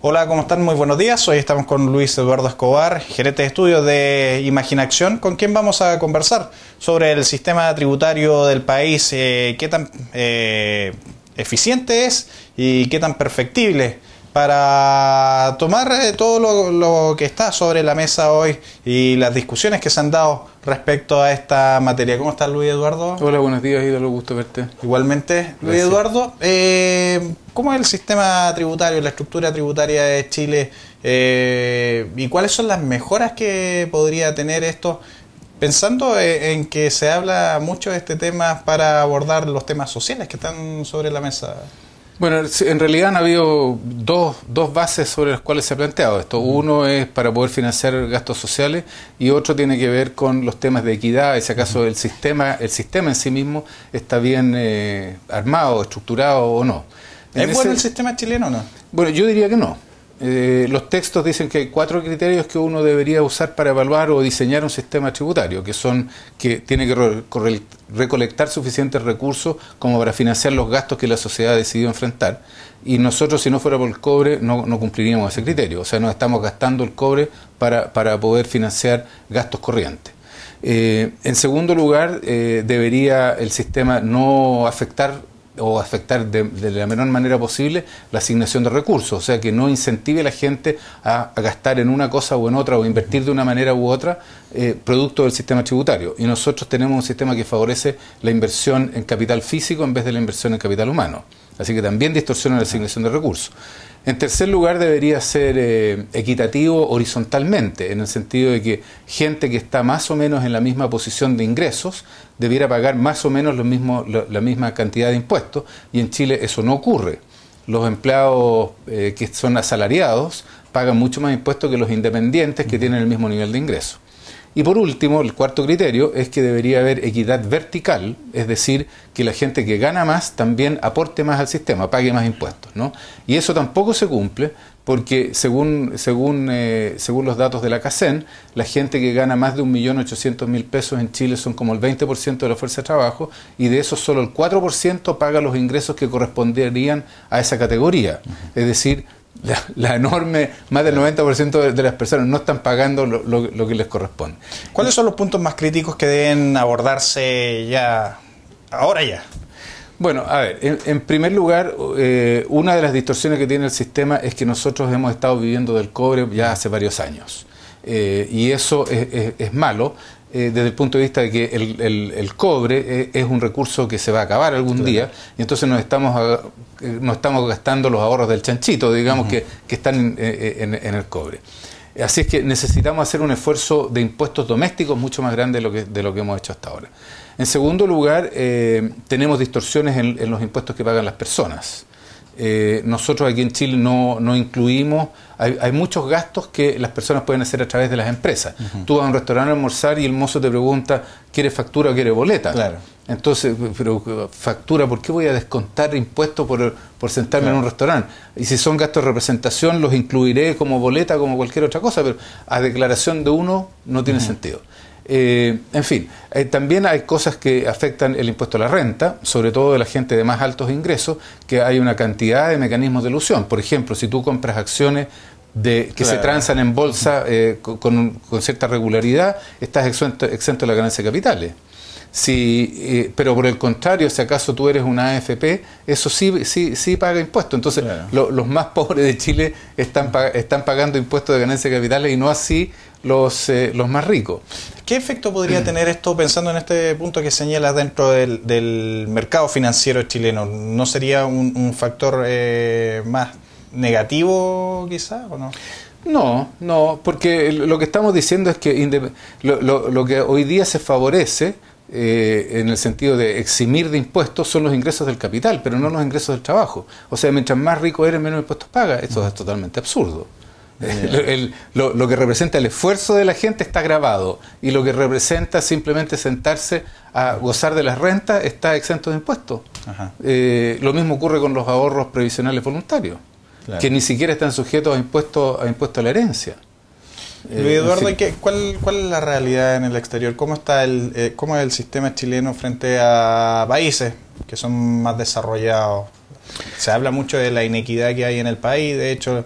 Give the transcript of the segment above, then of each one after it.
Hola, ¿cómo están? Muy buenos días. Hoy estamos con Luis Eduardo Escobar, gerente de estudios de Imaginación, con quien vamos a conversar sobre el sistema tributario del país, qué tan eficiente es y qué tan perfectible, para tomar todo lo que está sobre la mesa hoy y las discusiones que se han dado respecto a esta materia. ¿Cómo estás, Luis Eduardo? Hola, buenos días, Ídolo, gusto verte. Igualmente, Luis Eduardo. ¿Cómo es el sistema tributario, la estructura tributaria de Chile y cuáles son las mejoras que podría tener esto? Pensando en que se habla mucho de este tema para abordar los temas sociales que están sobre la mesa. Bueno, en realidad han habido dos bases sobre las cuales se ha planteado esto. Uno es para poder financiar gastos sociales y otro tiene que ver con los temas de equidad, y si acaso el sistema en sí mismo está bien armado, estructurado o no. ¿Es bueno el sistema chileno o no? Bueno, yo diría que no. Los textos dicen que hay 4 criterios que uno debería usar para evaluar o diseñar un sistema tributario, que tiene que recolectar suficientes recursos como para financiar los gastos que la sociedad ha decidido enfrentar, y nosotros, si no fuera por el cobre, no cumpliríamos ese criterio. O sea, no estamos gastando el cobre para poder financiar gastos corrientes. En segundo lugar, debería el sistema no afectar de la menor manera posible la asignación de recursos, o sea, que no incentive a la gente a gastar en una cosa o en otra, o invertir de una manera u otra, producto del sistema tributario. Y nosotros tenemos un sistema que favorece la inversión en capital físico en vez de la inversión en capital humano, así que también distorsiona la asignación de recursos. En tercer lugar, debería ser equitativo horizontalmente, en el sentido de que gente que está más o menos en la misma posición de ingresos debiera pagar más o menos la misma cantidad de impuestos, y en Chile eso no ocurre. Los empleados que son asalariados pagan mucho más impuestos que los independientes, que tienen el mismo nivel de ingreso. Y por último, el cuarto criterio es que debería haber equidad vertical, es decir, que la gente que gana más también aporte más al sistema, pague más impuestos, ¿no? Y eso tampoco se cumple, porque según los datos de la CACEN, la gente que gana más de 1.800.000 pesos en Chile son como el 20% de la fuerza de trabajo, y de eso solo el 4% paga los ingresos que corresponderían a esa categoría. Es decir, la enorme, más del 90% de las personas no están pagando lo que les corresponde. ¿Cuáles son los puntos más críticos que deben abordarse ahora ya? Bueno, a ver, en primer lugar, una de las distorsiones que tiene el sistema es que nosotros hemos estado viviendo del cobre ya hace varios años. Y eso es malo desde el punto de vista de que el cobre es un recurso que se va a acabar algún día, y entonces nos estamos gastando los ahorros del chanchito, digamos, que están en el cobre. Así es que necesitamos hacer un esfuerzo de impuestos domésticos mucho más grande de lo que hemos hecho hasta ahora. En segundo lugar, tenemos distorsiones en los impuestos que pagan las personas. Nosotros aquí en Chile no incluimos, hay muchos gastos que las personas pueden hacer a través de las empresas. Tú vas a un restaurante a almorzar y el mozo te pregunta, ¿quieres factura o quieres boleta? Claro. Entonces, pero factura, ¿por qué voy a descontar impuestos por sentarme en un restaurante? Y si son gastos de representación, los incluiré como boleta, como cualquier otra cosa, pero a declaración de uno no tiene sentido. En fin, también hay cosas que afectan el impuesto a la renta, sobre todo de la gente de más altos ingresos, que hay una cantidad de mecanismos de elusión. Por ejemplo, si tú compras acciones que se transan en bolsa con cierta regularidad, estás exento de la ganancia de capitales. Pero por el contrario, si acaso tú eres una AFP, eso sí paga impuestos. Entonces, los más pobres de Chile están pagando impuestos de ganancia de capitales y no así los más ricos. ¿Qué efecto podría tener esto, pensando en este punto que señalas, dentro del mercado financiero chileno? ¿No sería un factor más negativo quizá o no? No, porque lo que estamos diciendo es que lo que hoy día se favorece en el sentido de eximir de impuestos son los ingresos del capital, pero no los ingresos del trabajo. O sea, mientras más rico eres, menos impuestos pagas. Esto es totalmente absurdo. Lo que representa el esfuerzo de la gente está grabado, y lo que representa simplemente sentarse a gozar de las rentas está exento de impuestos. Lo mismo ocurre con los ahorros previsionales voluntarios, que ni siquiera están sujetos a impuesto a la herencia. Luis Eduardo, ¿cuál es la realidad en el exterior? ¿Cómo es el sistema chileno frente a países que son más desarrollados? Se habla mucho de la inequidad que hay en el país, de hecho,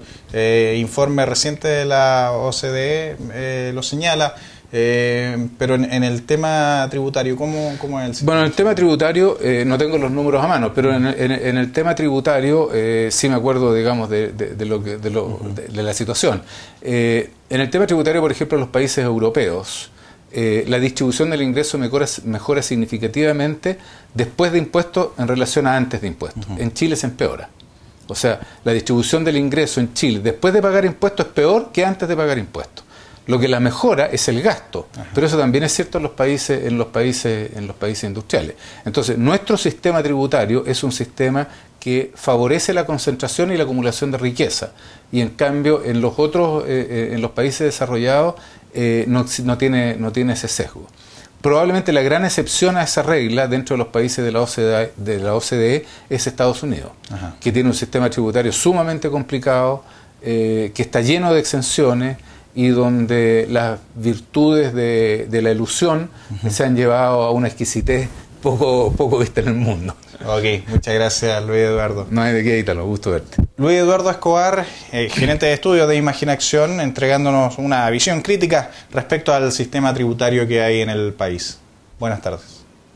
informe reciente de la OCDE lo señala. Pero en el tema tributario, ¿cómo es el sistema? Bueno, en el tema tributario no tengo los números a mano, pero en el tema tributario sí me acuerdo, digamos, de la situación. En el tema tributario, por ejemplo, en los países europeos, la distribución del ingreso mejora significativamente después de impuestos en relación a antes de impuestos. En Chile se empeora. O sea, la distribución del ingreso en Chile después de pagar impuestos es peor que antes de pagar impuestos. Lo que la mejora es el gasto, pero eso también es cierto en los países industriales. Entonces, nuestro sistema tributario es un sistema que favorece la concentración y la acumulación de riqueza, y en cambio en los otros, en los países desarrollados, no tiene ese sesgo. Probablemente la gran excepción a esa regla dentro de los países de la OCDE es Estados Unidos, que tiene un sistema tributario sumamente complicado, que está lleno de exenciones, y donde las virtudes de la ilusión se han llevado a una exquisitez poco vista en el mundo. Ok, muchas gracias, Luis Eduardo. No hay de qué, Ítalo, gusto verte. Luis Eduardo Escobar, gerente de estudios de Imaginación, entregándonos una visión crítica respecto al sistema tributario que hay en el país. Buenas tardes.